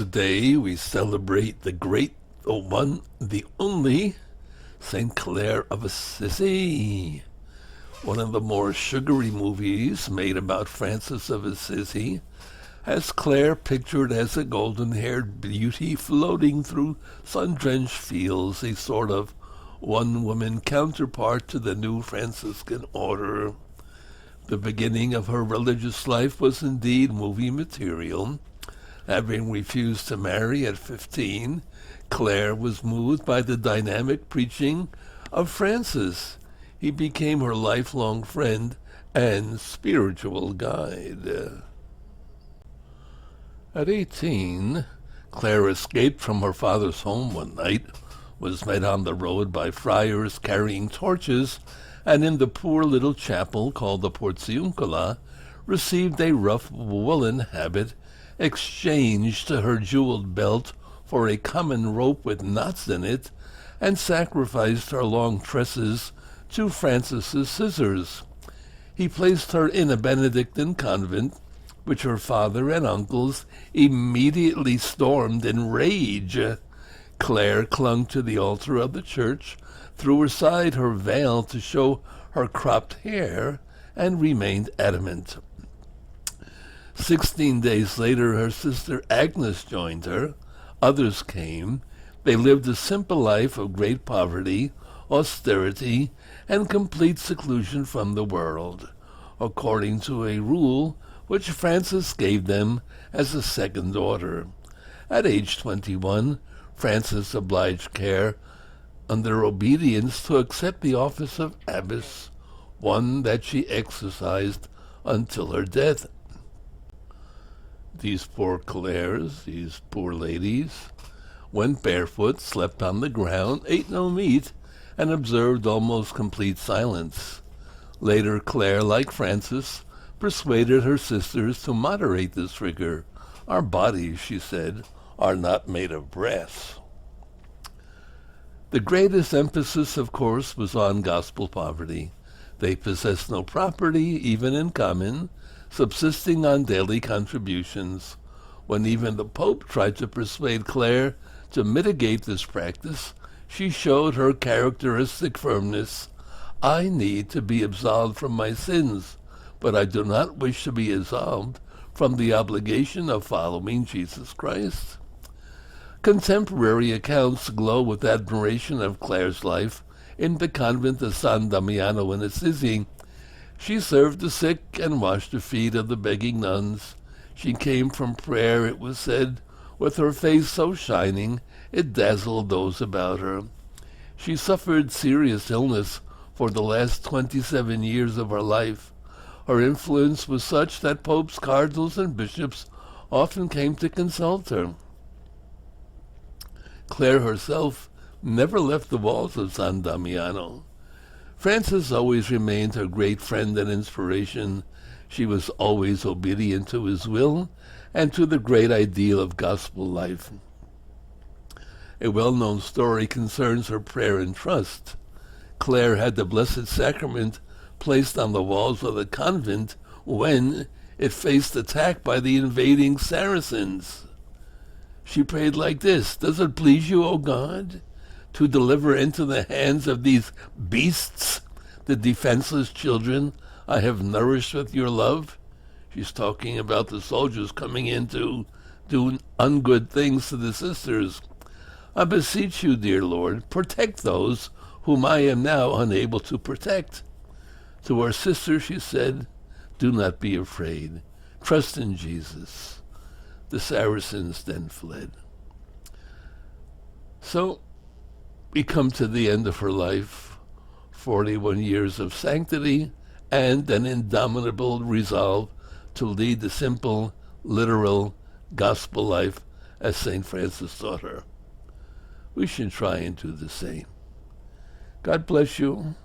Today we celebrate the great, the one, the only St. Clare of Assisi. One of the more sugary movies made about Francis of Assisi has Clare pictured as a golden-haired beauty floating through sun-drenched fields, a sort of one-woman counterpart to the new Franciscan order. The beginning of her religious life was indeed movie material. Having refused to marry at 15, Clare was moved by the dynamic preaching of Francis. He became her lifelong friend and spiritual guide. At 18, Clare escaped from her father's home one night, was met on the road by friars carrying torches, and in the poor little chapel called the Portiuncula, received a rough woolen habit, exchanged her jeweled belt for a common rope with knots in it, and sacrificed her long tresses to Francis's scissors. He placed her in a Benedictine convent, which her father and uncles immediately stormed in rage. Clare clung to the altar of the church, threw aside her veil to show her cropped hair, and remained adamant. 16 days later, her sister Agnes joined her. Others came. They lived a simple life of great poverty, austerity, and complete seclusion from the world, according to a rule which Francis gave them as a second order. At age 21, Francis obliged Clare, under obedience, to accept the office of abbess, one that she exercised until her death. These poor Clares, these poor ladies, went barefoot, slept on the ground, ate no meat, and observed almost complete silence. Later, Clare, like Francis, persuaded her sisters to moderate this rigor. Our bodies, she said, are not made of brass. The greatest emphasis, of course, was on gospel poverty. They possessed no property, even in common, subsisting on daily contributions. When even the Pope tried to persuade Clare to mitigate this practice, she showed her characteristic firmness. I need to be absolved from my sins, but I do not wish to be absolved from the obligation of following Jesus Christ. Contemporary accounts glow with admiration of Clare's life in the convent of San Damiano in Assisi. She served the sick and washed the feet of the begging nuns. She came from prayer, it was said, with her face so shining it dazzled those about her. She suffered serious illness for the last 27 years of her life. Her influence was such that popes, cardinals, and bishops often came to consult her. Clare herself never left the walls of San Damiano. Francis always remained her great friend and inspiration. She was always obedient to his will and to the great ideal of gospel life. A well-known story concerns her prayer and trust. Clare had the Blessed Sacrament placed on the walls of the convent when it faced attack by the invading Saracens. She prayed like this: "Does it please you, O God, to deliver into the hands of these beasts the defenseless children I have nourished with your love?" She's talking about the soldiers coming in to do ungood things to the sisters. "I beseech you, dear Lord, protect those whom I am now unable to protect." To her sister she said, "Do not be afraid. Trust in Jesus." The Saracens then fled. So we come to the end of her life, 41 years of sanctity and an indomitable resolve to lead the simple, literal, gospel life as St. Francis taught her. We should try and do the same. God bless you.